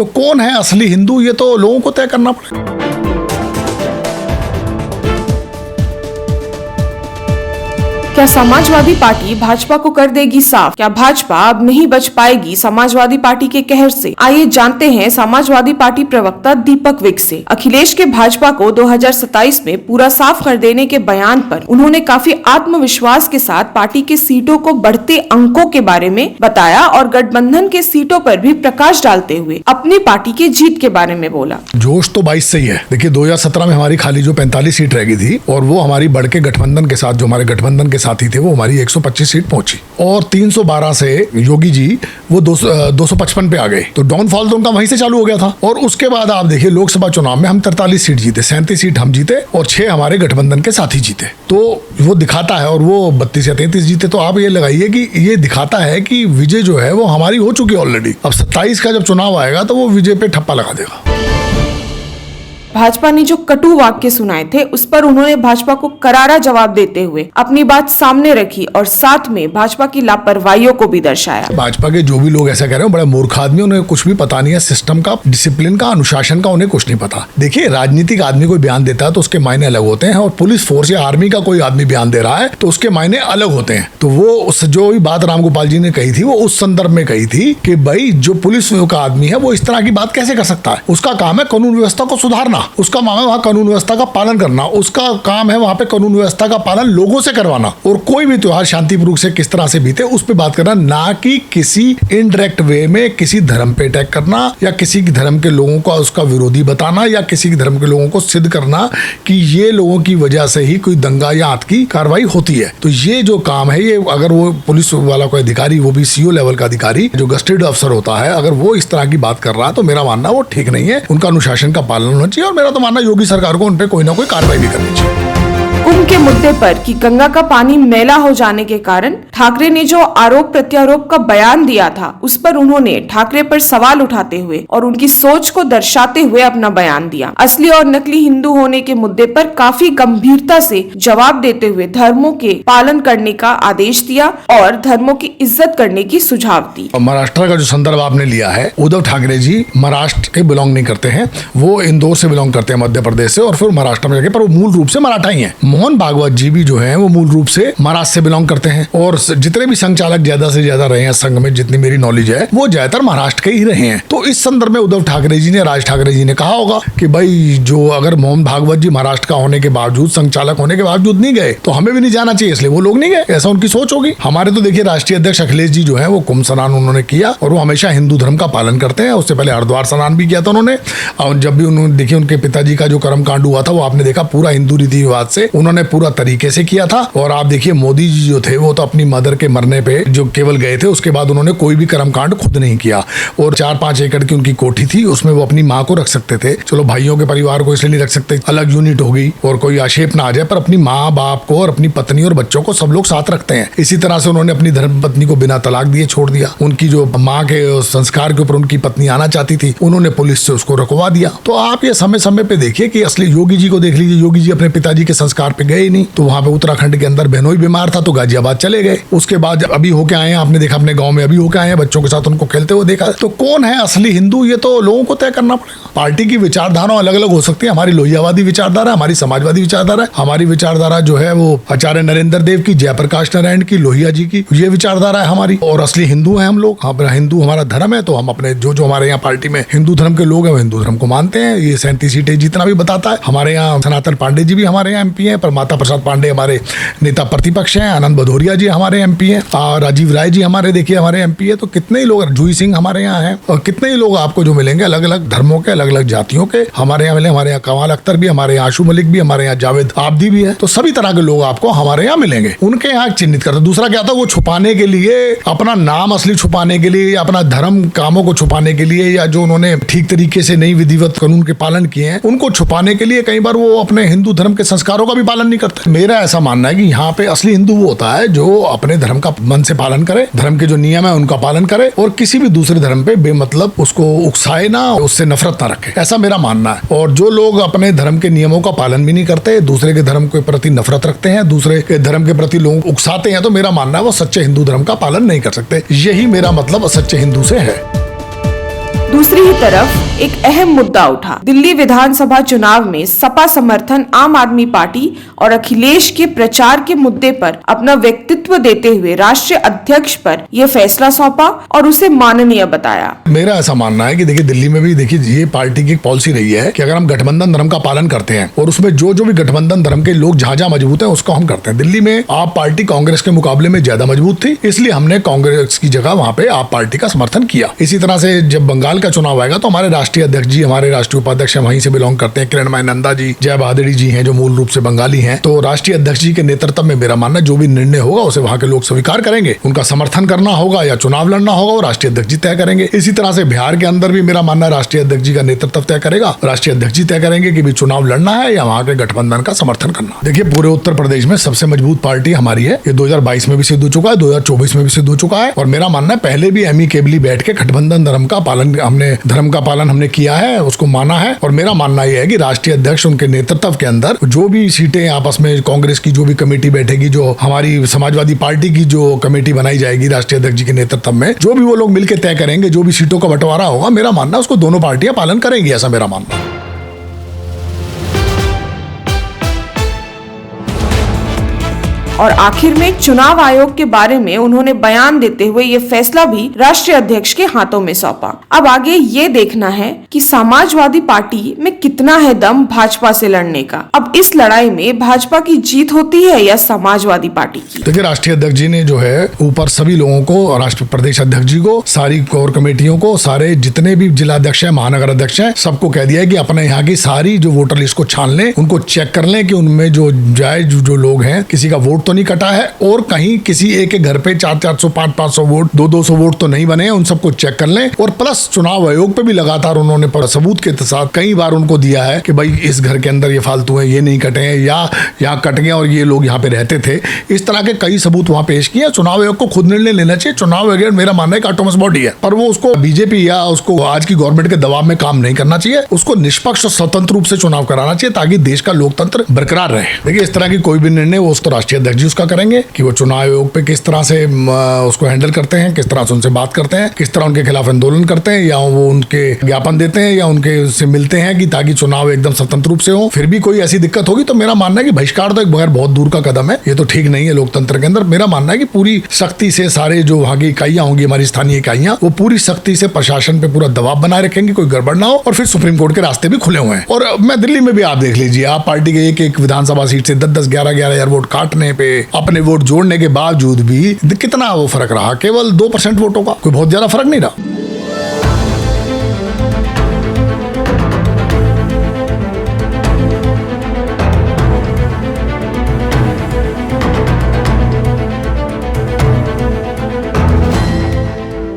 तो कौन है असली हिंदू, ये तो लोगों को तय करना पड़ेगा। क्या समाजवादी पार्टी भाजपा को कर देगी साफ? क्या भाजपा अब नहीं बच पाएगी समाजवादी पार्टी के कहर से? आइए जानते हैं समाजवादी पार्टी प्रवक्ता दीपक विक से। अखिलेश के भाजपा को 2027 में पूरा साफ कर देने के बयान पर उन्होंने काफी आत्मविश्वास के साथ पार्टी के सीटों को बढ़ते अंकों के बारे में बताया और गठबंधन के सीटों पर भी प्रकाश डालते हुए अपनी पार्टी की जीत के बारे में बोला। जोश तो 22 से ही है। देखिए 2017 में हमारी खाली जो 45 सीट रह गई थी और वो हमारी बढ़ के गठबंधन के साथ, जो हमारे गठबंधन के साथी थे, वो हमारी 125 सीट पहुंची और 312 से योगी जी वो 255 पे आ गए। तो डाउनफॉल तो उनका वहीं से चालू हो गया था। और उसके बाद आप देखिए लोकसभा चुनाव में हम 43 सीट जीते, 37 सीट हम जीते और 6 हमारे गठबंधन के साथी जीते। तो वो दिखाता है, और वो 32 या 33 जीते। तो आप ये लगाइए कि ये दिखाता है कि विजय जो है वो हमारी हो चुकी है ऑलरेडी। अब 27 का जब चुनाव आएगा तो वो विजय पे ठप्पा लगा देगा। भाजपा ने जो कटु वाक्य सुनाए थे उस पर उन्होंने भाजपा को करारा जवाब देते हुए अपनी बात सामने रखी और साथ में भाजपा की लापरवाहियों को भी दर्शाया। भाजपा के जो भी लोग ऐसा कह रहे हैं बड़ा मूर्ख आदमी, उन्हें कुछ भी पता नहीं है सिस्टम का, डिसिप्लिन का, अनुशासन का, उन्हें कुछ नहीं पता। देखिए राजनीतिक आदमी कोई बयान देता है तो उसके मायने अलग होते हैं, और पुलिस फोर्स या आर्मी का कोई आदमी बयान दे रहा है तो उसके मायने अलग होते हैं। तो वो जो भी बात रामगोपाल जी ने कही थी वो उस संदर्भ में कही थी कि भाई जो पुलिस का आदमी है वो इस तरह की बात कैसे कर सकता है। उसका काम है कानून व्यवस्था को सुधारना, उसका काम है कानून व्यवस्था का पालन करना, उसका काम है वहां पे कानून व्यवस्था का पालन लोगों से करवाना, और कोई भी त्योहार शांतिपूर्वक से किस तरह से बीते उस पे बात करना, ना कि किसी इनडायरेक्ट वे में किसी धर्म पे अटैक करना या किसी धर्म के लोगों को उसका विरोधी बताना या किसी धर्म के लोगों को सिद्ध करना कि ये लोगों की वजह से ही कोई दंगा या आत की कार्रवाई होती है। तो ये जो काम है, ये अगर वो पुलिस वाला कोई अधिकारी, वो भी सीओ लेवल का अधिकारी जो गस्टेड अफसर होता है, अगर वो इस तरह की बात कर रहा है तो मेरा मानना वो ठीक नहीं है। उनका अनुशासन का पालन होना चाहिए और मेरा तो मानना योगी सरकार को उन पे कोई ना कोई कार्रवाई भी करनी चाहिए। कुंभ के मुद्दे पर कि गंगा का पानी मैला हो जाने के कारण ठाकरे ने जो आरोप प्रत्यारोप का बयान दिया था उस पर उन्होंने ठाकरे पर सवाल उठाते हुए और उनकी सोच को दर्शाते हुए अपना बयान दिया। असली और नकली हिंदू होने के मुद्दे पर काफी गंभीरता से जवाब देते हुए धर्मों के पालन करने का आदेश दिया और धर्मों की इज्जत करने की सुझाव दी। महाराष्ट्र का जो संदर्भ आपने लिया है, उद्धव ठाकरे जी महाराष्ट्र के बिलोंग नहीं करते हैं, वो इंदौर से बिलोंग करते हैं, मध्य प्रदेश से, और फिर महाराष्ट्र में जाके, पर वो मूल रूप से मराठा ही है। मोहन भागवत जी भी जो है वो मूल रूप से महाराष्ट्र से बिलोंग करते हैं, और जितने भी संघ चालक ज्यादा से ज्यादा रहे हैं संघ में, जितनी मेरी नॉलेज है, वो ज्यादातर महाराष्ट्र के ही रहे हैं। तो इस संदर्भ में उद्धव ठाकरे जी ने, राज ठाकरे जी ने कहा होगा कि भाई जो अगर मोहन भागवत जी महाराष्ट्र का होने के बावजूद, संघ चालक होने के बावजूद नहीं गए तो हमें भी नहीं जाना चाहिए, इसलिए वो लोग नहीं गए, ऐसा उनकी सोच होगी। हमारे तो देखिए राष्ट्रीय अध्यक्ष अखिलेश जी जो है वो कुंभ स्नान उन्होंने किया और वो हमेशा हिंदू धर्म का पालन करते हैं। उससे पहले हरिद्वार स्नान भी किया था उन्होंने, और जब भी उन्होंने देखिए उनके पिताजी का जो कर्म कांड हुआ था वो आपने देखा पूरा हिंदू रीति रिवाज से उन्होंने पूरा तरीके से किया था। और आप देखिए मोदी जी जो थे वो तो अपनी मदर के मरने पे जो केवल गए थे, उसके बाद उन्होंने कोई भी कर्मकांड खुद नहीं किया। और 4-5 एकड़ की उनकी कोठी थी, उसमें वो अपनी माँ को रख सकते थे। चलो भाइयों के परिवार को इसलिए नहीं रख सकते, अलग यूनिट होगी और कोई आक्षेप ना आ जाए, पर अपनी माँ बाप को और अपनी पत्नी और बच्चों को सब लोग साथ रखते हैं। इसी तरह से उन्होंने अपनी धर्म पत्नी को बिना तलाक दिए छोड़ दिया। उनकी जो माँ के संस्कार के ऊपर उनकी पत्नी आना चाहती थी, उन्होंने पुलिस से उसको रुकवा दिया। तो आप ये समय समय पे देखिए कि असली योगी जी को देख लीजिए, योगी जी अपने पिताजी के संस्कार पे गए ही नहीं। तो वहां पे उत्तराखंड के अंदर बहनोई बीमार था तो गाजियाबाद चले गए। उसके बाद अभी होके आए हैं, आपने देखा अपने गांव में अभी होके आए हैं, बच्चों के साथ उनको खेलते हुए देखा। तो कौन है असली हिंदू, ये तो लोगों को तय करना पड़ेगा। पार्टी की विचारधारा अलग अलग हो सकती है। हमारी लोहियावादी विचारधारा, हमारी समाजवादी विचारधारा, हमारी विचारधारा जो है वो आचार्य नरेंद्र देव की, जयप्रकाश नारायण की, लोहिया जी की, ये विचारधारा है हमारी। और असली हिंदू है हम लोग। हिंदू हमारा धर्म है, तो हम अपने जो हमारे यहाँ पार्टी में हिंदू धर्म के लोग हैं वो हिंदू धर्म को मानते हैं। ये 37 सीटें जितना भी बताता है। हमारे यहाँ सनातन पांडे जी भी हमारे यहाँ MP हैं, पर माता प्रसाद पांडे हमारे नेता प्रतिपक्ष हैं, आनंद भदौरिया जी हमारे MP हैं, और राजीव राय जी हमारे देखिए हमारे MP है। तो कितने ही लोग, जूही सिंह हमारे यहाँ हैं, और कितने ही लोग आपको जो मिलेंगे अलग अलग धर्मों के, अलग अलग जातियों के हमारे यहाँ मिले। हमारे यहाँ कमाल अख्तर भी, हमारे यहाँ आशु मलिक भी, हमारे यहाँ जावेद आबदी भी है। तो सभी तरह के लोग आपको हमारे यहाँ मिलेंगे। उनके यहाँ चिन्हित करते। दूसरा क्या था, वो छुपाने के लिए, अपना नाम असली छुपाने के लिए, अपना धर्म कामों को छुपाने के लिए, या जो उन्होंने ठीक तरीके से नहीं विधिवत कानून के पालन किए हैं उनको छुपाने के लिए कई बार वो अपने हिंदू धर्म के संस्कारों का भी पालन नहीं करते। मेरा ऐसा मानना है कि यहाँ पे असली हिंदू वो होता है जो अपने धर्म का मन से पालन करे, धर्म के जो नियम है उनका पालन करे, और किसी भी दूसरे धर्म पे बेमतलब उसको उकसाए ना, उससे नफरत ना रखे। ऐसा मेरा मानना है। और जो लोग अपने धर्म के नियमों का पालन भी नहीं करते, दूसरे के धर्म के प्रति नफरत रखते हैं, दूसरे के धर्म के प्रति लोग उकसाते हैं, तो मेरा मानना है वो सच्चे हिंदू धर्म का पालन नहीं कर सकते। यही मेरा मतलब सच्चे हिंदू से है। दूसरी ही तरफ एक अहम मुद्दा उठा। दिल्ली विधानसभा चुनाव में सपा समर्थन आम आदमी पार्टी और अखिलेश के प्रचार के मुद्दे पर अपना व्यक्तित्व देते हुए राष्ट्रीय अध्यक्ष पर यह फैसला सौंपा और उसे माननीय बताया। मेरा ऐसा मानना है कि देखिए दिल्ली में भी देखिए ये पार्टी की पॉलिसी रही है कि अगर हम गठबंधन धर्म का पालन करते हैं और उसमें जो जो भी गठबंधन धर्म के लोग जहां मजबूत है उसको हम करते हैं। दिल्ली में आप पार्टी कांग्रेस के मुकाबले में ज्यादा मजबूत थी, इसलिए हमने कांग्रेस की जगह वहां पे आप पार्टी का समर्थन किया। इसी तरह से जब बंगाल का चुनाव आएगा तो हमारे राष्ट्रीय अध्यक्ष जी, हमारे राष्ट्रीय उपाध्यक्ष वहीं से बिलोंग करते हैं, किरणमय नंदा जी, जय बहादुरी जी हैं जो मूल रूप से बंगाली हैं। तो राष्ट्रीय अध्यक्ष जी के नेतृत्व में मेरा मानना जो भी निर्णय होगा उसे वहां के लोग स्वीकार करेंगे, उनका समर्थन करना होगा या चुनाव लड़ना होगा वो राष्ट्रीय अध्यक्ष जी तय करेंगे। इसी तरह से बिहार के अंदर भी मेरा मानना है राष्ट्रीय अध्यक्ष जी का नेतृत्व तय करेगा, राष्ट्रीय अध्यक्ष जी तय करेंगे कि भी चुनाव लड़ना है या वहां के गठबंधन का समर्थन करना। देखिए पूरे उत्तर प्रदेश में सबसे मजबूत पार्टी हमारी है, ये 2022 में भी सिद्ध हो चुका है, 2024 में भी सिद्ध हो चुका है और मेरा मानना है पहले भी एमिकेबली बैठ के गठबंधन धर्म का पालन हमने किया है, उसको माना है। और मेरा मानना यह है कि राष्ट्रीय अध्यक्ष उनके नेतृत्व के अंदर जो भी सीटें आपस में कांग्रेस की जो भी कमेटी बैठेगी, जो हमारी समाजवादी पार्टी की जो कमेटी बनाई जाएगी राष्ट्रीय अध्यक्ष जी के नेतृत्व में, जो भी वो लोग मिलकर तय करेंगे, जो भी सीटों का बंटवारा होगा, मेरा मानना उसको दोनों पार्टियां पालन करेंगी, ऐसा मेरा मानना है। और आखिर में चुनाव आयोग के बारे में उन्होंने बयान देते हुए ये फैसला भी राष्ट्रीय अध्यक्ष के हाथों में सौंपा। अब आगे ये देखना है कि समाजवादी पार्टी में कितना है दम भाजपा से लड़ने का। अब इस लड़ाई में भाजपा की जीत होती है या समाजवादी पार्टी की? देखिए राष्ट्रीय अध्यक्ष जी ने जो है ऊपर सभी लोगों को, राष्ट्रीय प्रदेश अध्यक्ष जी को, सारी कोर कमेटियों को, सारे जितने भी जिला अध्यक्ष है, महानगर अध्यक्ष है, सबको कह दिया है कि अपने यहाँ की सारी जो वोटर लिस्ट को छान लें, उनको चेक कर लें कि उनमें जो जायज जो लोग हैं किसी का वोट तो नहीं कटा है और कहीं किसी एक के घर पे 400-400 500-500 वोट 200-200 वोट तो नहीं बने हैं, उन सबको चेक कर लें। और प्लस चुनाव आयोग पे भी लगातार उन्होंने सबूत के साथ कई बार उनको दिया है कि भाई इस घर के अंदर ये फालतू है, ये नहीं कटे हैं या यहाँ कट गए और ये लोग यहाँ पे रहते थे। इस तरह के कई सबूत वहां पेश किए। चुनाव आयोग को खुद निर्णय लेना चाहिए। चुनाव आयोग मेरा मानना है कि ऑटोनमस बॉडी है, पर वो उसको बीजेपी या उसको आज की गवर्नमेंट के दबाव में काम नहीं करना चाहिए। उसको निष्पक्ष और स्वतंत्र रूप से चुनाव कराना चाहिए ताकि देश का लोकतंत्र बरकरार रहे। देखिए इस तरह की कोई भी निर्णय वो उसको राष्ट्रीय अध्यक्ष जी उसका करेंगे कि वो चुनाव आयोग पे किस तरह से उसको हैंडल करते हैं, किस तरह से उनसे बात करते हैं, किस तरह उनके खिलाफ आंदोलन करते हैं या वो उनके ज्ञापन देते हैं या उनके से मिलते हैं कि ताकि चुनाव एकदम स्वतंत्र रूप से हो। फिर भी कोई ऐसी दिक्कत होगी तो मेरा मानना है कि बहिष्कार तो एक बगैर बहुत दूर का कदम है, ये तो ठीक नहीं है लोकतंत्र के अंदर। मेरा मानना है कि पूरी सख्ती से सारे जो वहाँ की इकाइयां होंगी, हमारी स्थानीय इकाइयां, वो पूरी सख्ती से प्रशासन पे पूरा दबाव बनाए रखेंगे, कोई गड़बड़ ना हो। और फिर सुप्रीम कोर्ट के रास्ते भी खुले हुए हैं। और मैं दिल्ली में भी आप देख लीजिए, आप पार्टी के एक विधानसभा सीट से 10-10 11-11 हजार वोट काटने पे, अपने वोट जोड़ने के बावजूद भी कितना वो फर्क रहा, केवल 2% वोटों का, कोई बहुत ज्यादा फर्क नहीं रहा।